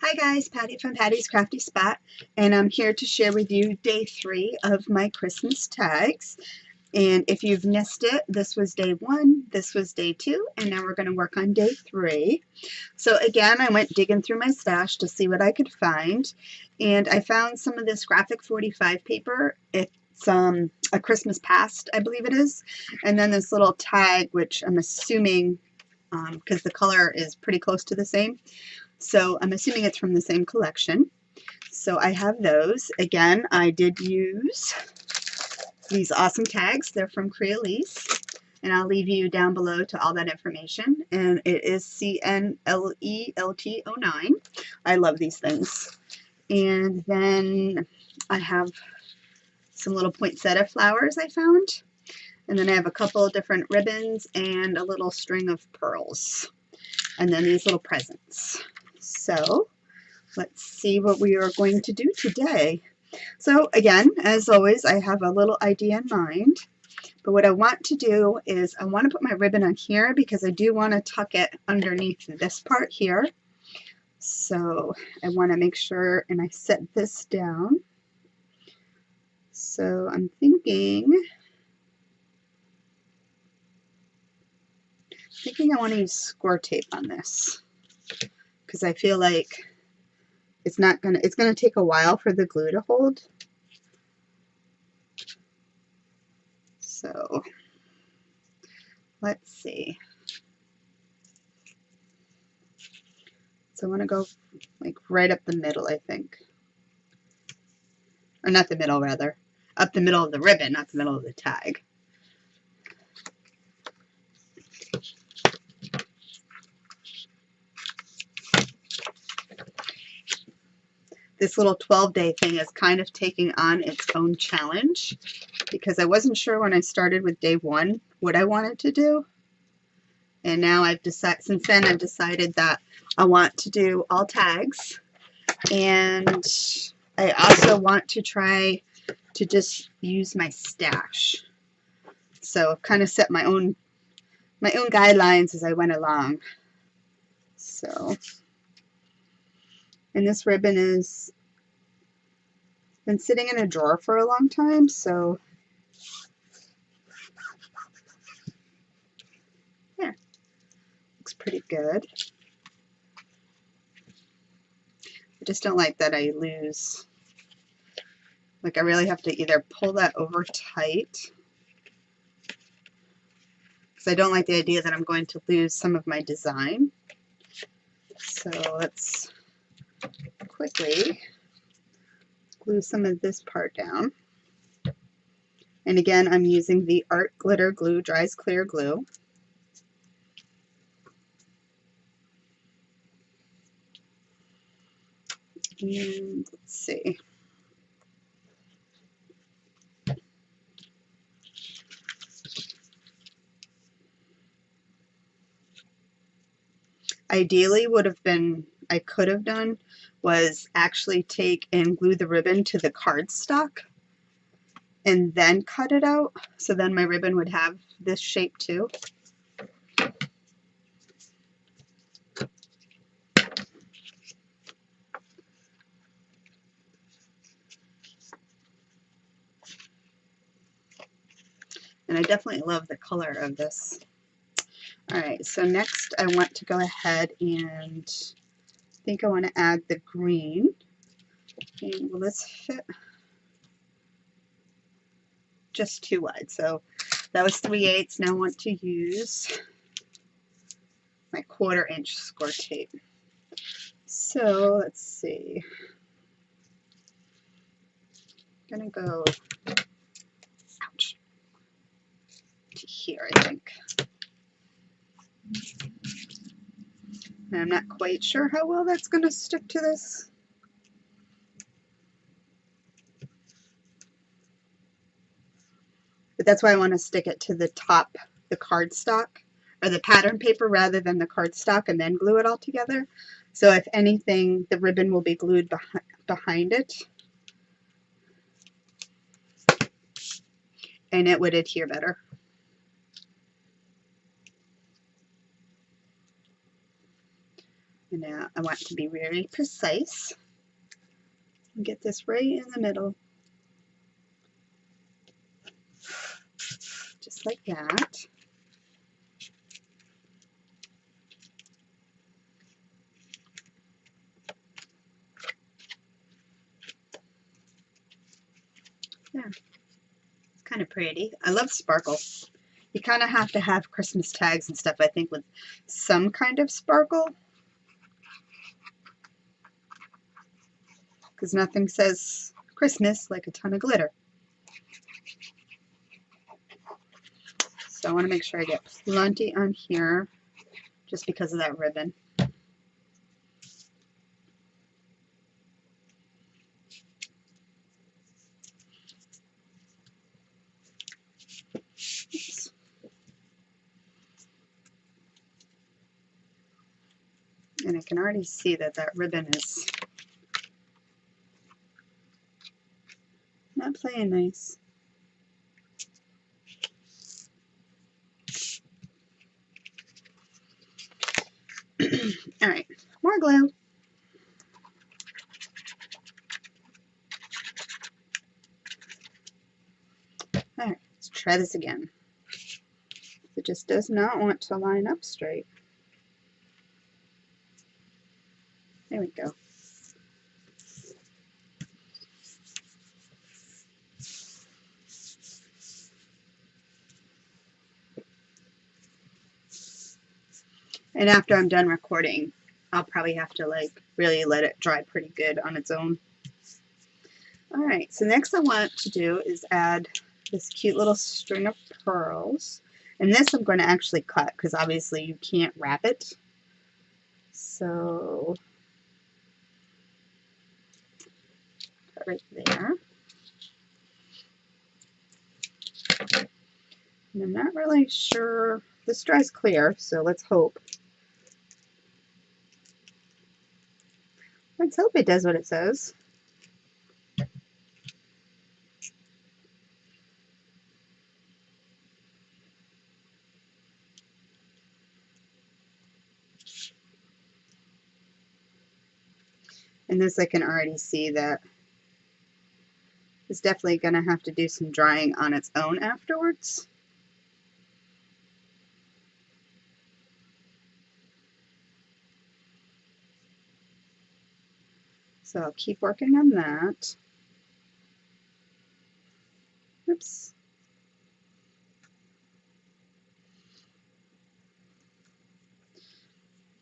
Hi guys, Patty from Patty's Crafty Spot, and I'm here to share with you day 3 of my Christmas tags. And if you've missed it, this was day 1, this was day 2, and now we're going to work on day 3. So again, I went digging through my stash to see what I could find, and I found some of this graphic 45 paper. It's a Christmas past, I believe it is, and then this little tag, which I'm assuming, because the color is pretty close to the same, so I'm assuming it's from the same collection. So I have those. Again, I did use these awesome tags. They're from Crealise, and I'll leave you down below to all that information. And it is CNLELT09. I love these things. And then I have some little poinsettia flowers I found. And then I have a couple of different ribbons and a little string of pearls. And then these little presents. So let's see what we are going to do today. So again, as always, I have a little idea in mind, but what I want to do is I want to put my ribbon on here because I do want to tuck it underneath this part here. So I want to make sure, and I set this down. So I'm thinking I want to use score tape on this because I feel like it's going to take a while for the glue to hold. So let's see. So I want to go like right up the middle, I think. Or not the middle, rather. Up the middle of the ribbon, not the middle of the tag. This little 12-day thing is kind of taking on its own challenge because I wasn't sure when I started with day 1 what I wanted to do. And now since then I've decided that I want to do all tags, and I also want to try to just use my stash. So I've kind of set my own guidelines as I went along. So, and this ribbon has been sitting in a drawer for a long time, so yeah, looks pretty good. I just don't like that I lose, like I really have to either pull that over tight, because I don't like the idea that I'm going to lose some of my design. So let's quickly glue some of this part down. And again, I'm using the Art Glitter Glue Dries Clear Glue. And let's see. Ideally, I could have done was actually take and glue the ribbon to the cardstock and then cut it out, so then my ribbon would have this shape too. And I definitely love the color of this. Alright, so next I want to go ahead and I think I want to add the green. And will this fit? Just too wide. So that was 3/8. Now I want to use my 1/4 inch score tape. So let's see. I'm gonna go ouch, to here, I think. And I'm not quite sure how well that's going to stick to this. But that's why I want to stick it to the top, the cardstock, or the pattern paper rather than the cardstock, and then glue it all together. So if anything, the ribbon will be glued behind it, and it would adhere better. And now I want to be very precise. Get this right in the middle. Just like that. Yeah, it's kind of pretty. I love sparkle. You kind of have to have Christmas tags and stuff, I think, with some kind of sparkle. Because nothing says Christmas like a ton of glitter. So I want to make sure I get plenty on here just because of that ribbon. Oops. And I can already see that that ribbon is not playing nice. All right, more glue. All right, let's try this again. It just does not want to line up straight. There we go. And after I'm done recording, I'll probably have to like really let it dry pretty good on its own. All right, so next I want to do is add this cute little string of pearls. And this I'm going to actually cut because obviously you can't wrap it. So, cut right there. And I'm not really sure, this dries clear, so let's hope. Let's hope it does what it says. And this I can already see that it's definitely going to have to do some drying on its own afterwards. So I'll keep working on that. Oops.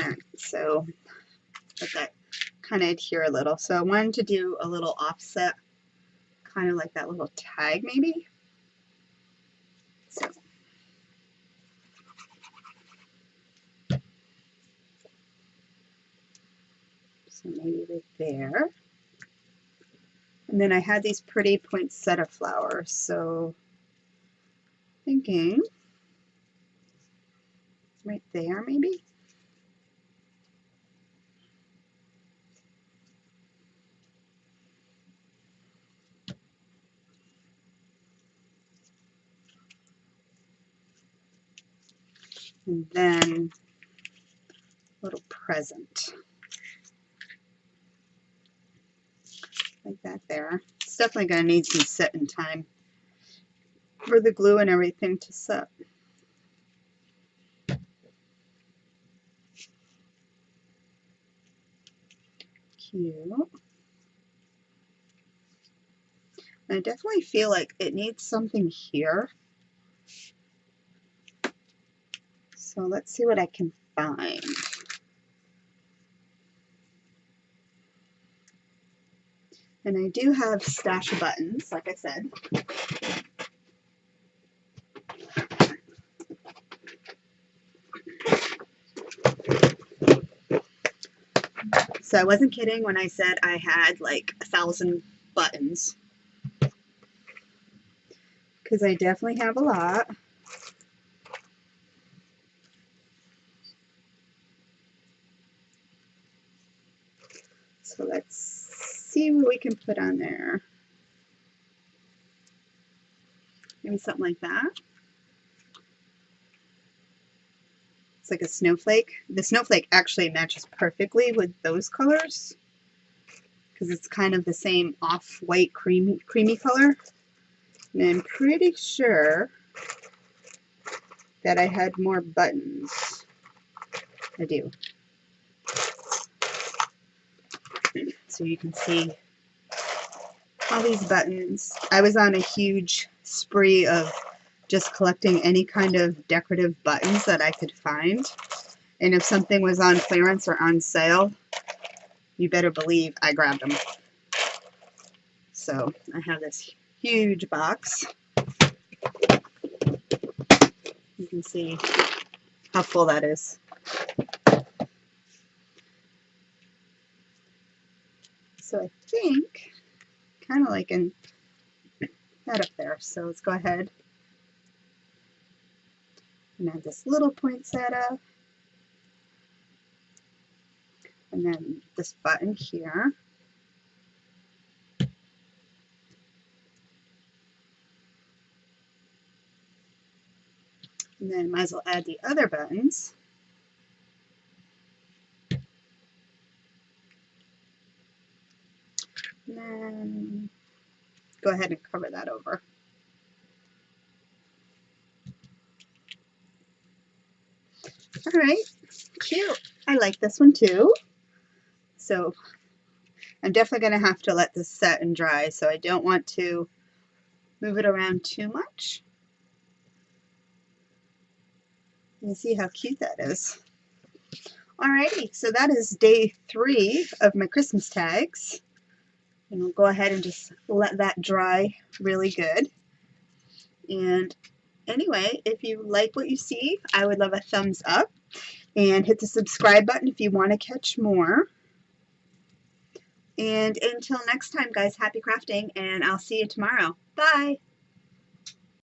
Alright, so let that kind of adhere a little. So I wanted to do a little offset, kind of like that little tag maybe. So maybe right there. And then I had these pretty poinsettia flowers, so thinking right there maybe. And then a little present. Like that there. It's definitely going to need some setting time for the glue and everything to set. Cute. And I definitely feel like it needs something here. So let's see what I can find. And I do have stash of buttons, like I said. So I wasn't kidding when I said I had like 1,000 buttons. Because I definitely have a lot. So let's see what we can put on there. Maybe something like that. It's like a snowflake. The snowflake actually matches perfectly with those colors because it's kind of the same off-white creamy color. And I'm pretty sure that I had more buttons. I do. So you can see all these buttons. I was on a huge spree of just collecting any kind of decorative buttons that I could find. And if something was on clearance or on sale, you better believe I grabbed them. So I have this huge box. You can see how full that is. So I think kind of like in that up there. So let's go ahead and add this little poinsettia. And then this button here. And then might as well add the other buttons. And then go ahead and cover that over. All right, cute. I like this one too. So I'm definitely going to have to let this set and dry, so I don't want to move it around too much. You see how cute that is. Alrighty, so that is day 3 of my Christmas tags. And we'll go ahead and just let that dry really good. And anyway, if you like what you see, I would love a thumbs up. And hit the subscribe button if you want to catch more. And until next time, guys, happy crafting, and I'll see you tomorrow. Bye!